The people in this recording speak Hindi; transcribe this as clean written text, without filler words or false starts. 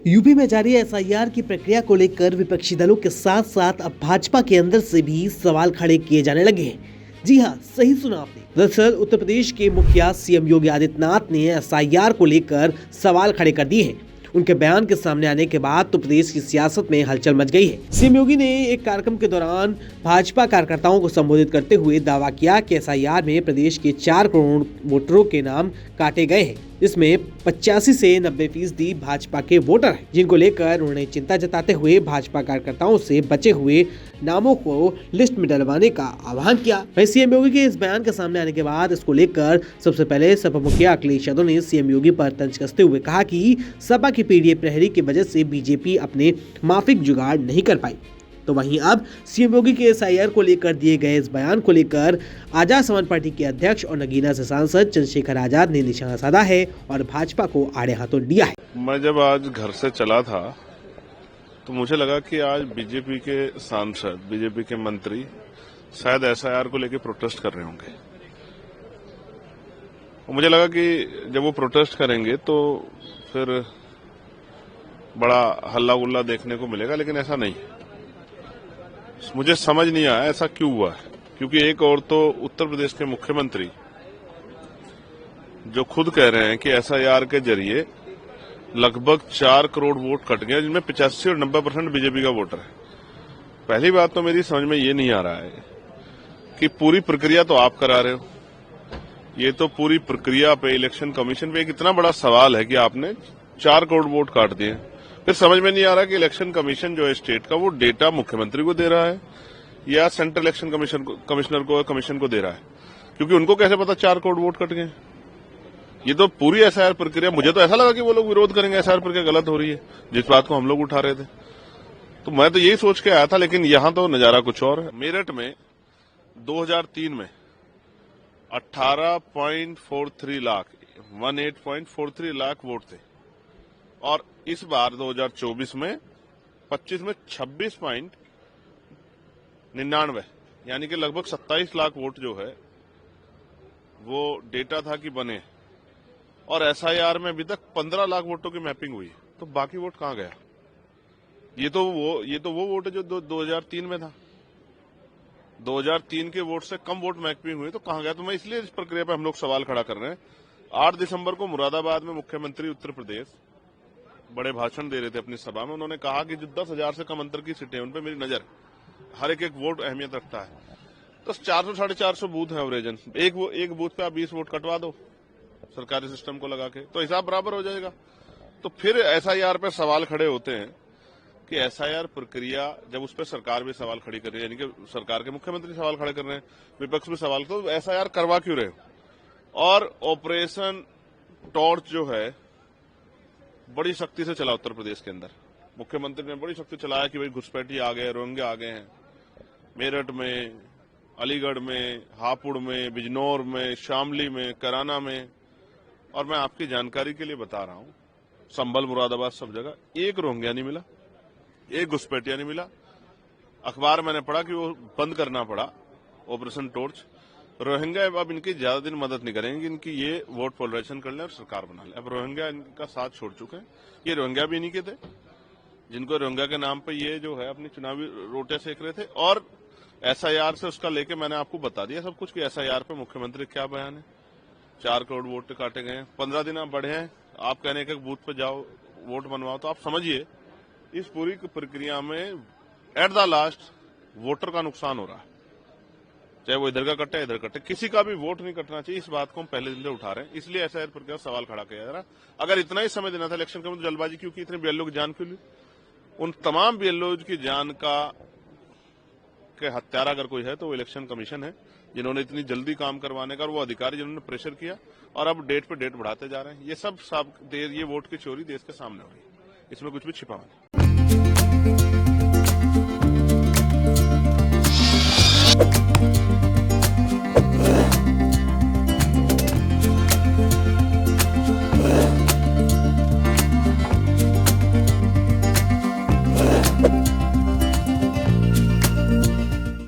यूपी में जारी एसआईआर की प्रक्रिया को लेकर विपक्षी दलों के साथ साथ अब भाजपा के अंदर से भी सवाल खड़े किए जाने लगे हैं। जी हां, सही सुना आपने। दरअसल उत्तर प्रदेश के मुखिया सीएम योगी आदित्यनाथ ने एसआईआर को लेकर सवाल खड़े कर दिए हैं। उनके बयान के सामने आने के बाद तो प्रदेश की सियासत में हलचल मच गई है। सीएम योगी ने एक कार्यक्रम के दौरान भाजपा कार्यकर्ताओं को संबोधित करते हुए दावा किया कि एसआईआर में प्रदेश के 4 करोड़ वोटरों के नाम काटे गए हैं, जिसमें 85 से 90% भाजपा के वोटर हैं, जिनको लेकर उन्होंने चिंता जताते हुए भाजपा कार्यकर्ताओं से बचे हुए नामों को लिस्ट में डलवाने का आह्वान किया। वहीं सीएम योगी के इस बयान के सामने आने के बाद इसको लेकर सबसे पहले सपा मुखिया अखिलेश यादव ने सीएम योगी पर तंज कसते हुए कहा कि सपा की पीडीए प्रहरी की वजह से बीजेपी अपने माफिक जुगाड़ नहीं कर पाई। तो वहीं अब सीएम योगी के एसआईआर को लेकर दिए गए इस बयान को लेकर आजाद समाज पार्टी के अध्यक्ष और नगीना से सांसद चंद्रशेखर आजाद ने निशाना साधा है और भाजपा को आड़े हाथों लिया है। मैं जब आज घर से चला था तो मुझे लगा कि आज बीजेपी के सांसद, बीजेपी के मंत्री शायद एसआईआर को लेकर प्रोटेस्ट कर रहे होंगे। और मुझे लगा कि जब वो प्रोटेस्ट करेंगे तो फिर बड़ा हल्ला गुल्ला देखने को मिलेगा, लेकिन ऐसा नहीं। मुझे समझ नहीं आया ऐसा क्यों हुआ है, क्योंकि एक और तो उत्तर प्रदेश के मुख्यमंत्री जो खुद कह रहे हैं कि एसआईआर के जरिए लगभग 4 करोड़ वोट कट गए, जिनमें 85 और 90% बीजेपी का वोटर है। पहली बात तो मेरी समझ में ये नहीं आ रहा है कि पूरी प्रक्रिया तो आप करा रहे हो, ये तो पूरी प्रक्रिया पे इलेक्शन कमीशन पे एक इतना बड़ा सवाल है कि आपने 4 करोड़ वोट काट दिए। फिर समझ में नहीं आ रहा कि इलेक्शन कमीशन जो है स्टेट का, वो डेटा मुख्यमंत्री को दे रहा है या सेंट्रल इलेक्शन कमिश्नर को, कमीशन को दे रहा है, क्योंकि उनको कैसे पता 4 करोड़ वोट कट गए। ये तो पूरी एसआईआर प्रक्रिया, मुझे तो ऐसा लगा कि वो लोग विरोध करेंगे, एसआईआर प्रक्रिया गलत हो रही है, जिस बात को हम लोग उठा रहे थे। तो मैं तो यही सोच के आया था, लेकिन यहां तो नजारा कुछ और है। मेरठ में 2003 में 18.43 लाख 18.43 लाख वोट थे, और इस बार 2024 में 25 में 26.99, यानी कि लगभग 27 लाख वोट जो है वो डेटा था कि बने, और एसआईआर में अभी तक 15 लाख वोटों की मैपिंग हुई। तो बाकी वोट कहां गया? ये तो वो वोट है जो 2003 में था। 2003 के वोट से कम वोट मैपिंग हुई, तो कहां गया? तो मैं इसलिए इस प्रक्रिया पर हम लोग सवाल खड़ा कर रहे हैं। 8 दिसंबर को मुरादाबाद में मुख्यमंत्री उत्तर प्रदेश बड़े भाषण दे रहे थे अपनी सभा में। उन्होंने कहा कि जो 10,000 से कम अंतर की सीटें, उन पर मेरी नजर, हर एक वोट अहमियत रखता है। तो 400 साढ़े 400 बूथ है एवरेजन, एक बूथ पे आप 20 वोट कटवा दो सरकारी सिस्टम को लगा के, तो हिसाब बराबर हो जाएगा। तो फिर एसआईआर पे सवाल खड़े होते हैं कि एसआईआर प्रक्रिया, जब उस पर सरकार भी सवाल खड़ी कर रही है, यानी कि सरकार के मुख्यमंत्री सवाल खड़े कर रहे हैं, विपक्ष भी सवाल, तो एसआईआर करवा क्यों रहे हो? और ऑपरेशन टॉर्च जो है बड़ी शक्ति से चला उत्तर प्रदेश के अंदर। मुख्यमंत्री ने बड़ी शक्ति चलाया कि भाई घुसपैठी आ गए, रोहिंग्या आ गए हैं, मेरठ में, अलीगढ़ में, हापुड़ में, बिजनौर में, शामली में, कराना में। और मैं आपकी जानकारी के लिए बता रहा हूं, संभल, मुरादाबाद, सब जगह एक रोहिंग्या नहीं मिला, एक घुसपैठिया नहीं मिला। अखबार मैंने पढ़ा कि वो बंद करना पड़ा ऑपरेशन टॉर्च। रोहिंग्या अब इनकी ज्यादा दिन मदद नहीं करेंगे, इनकी ये वोट पोलराइजेशन कर ले और सरकार बना ले। अब रोहिंग्या इनका साथ छोड़ चुके हैं। ये रोहिंग्या भी इन्हीं के थे, जिनको रोहिंग्या के नाम पे ये जो है अपनी चुनावी रोटे सेक रहे थे। और एसआईआर से उसका लेके मैंने आपको बता दिया सब कुछ कि एसआईआर पे मुख्यमंत्री क्या बयान है। 4 करोड़ वोट काटे गए हैं, 15 दिन आप बढ़े हैं, आप कहने एक बूथ पे जाओ वोट बनवाओ। तो आप समझिए इस पूरी प्रक्रिया में एट द लास्ट वोटर का नुकसान हो रहा है, चाहे वो इधर का कटे इधर कटे, किसी का भी वोट नहीं कटना चाहिए। इस बात को हम पहले दिन से उठा रहे हैं, इसलिए एसआईआर प्रक्रिया सवाल खड़ा किया जा रहा है। अगर इतना ही समय देना था इलेक्शन कमीशन, तो जल्दबाजी क्यों की? इतने बीएलओ की जान क्यों ली? उन तमाम बीएलओ की जान के हत्यारा अगर कोई है तो वो इलेक्शन कमीशन है, जिन्होंने इतनी जल्दी काम करवाने का, और वो अधिकारी जिन्होंने प्रेशर किया, और अब डेट पे डेट बढ़ाते जा रहे हैं। ये सब ये वोट की चोरी देश के सामने हो रही है, इसमें कुछ भी छिपा नहीं।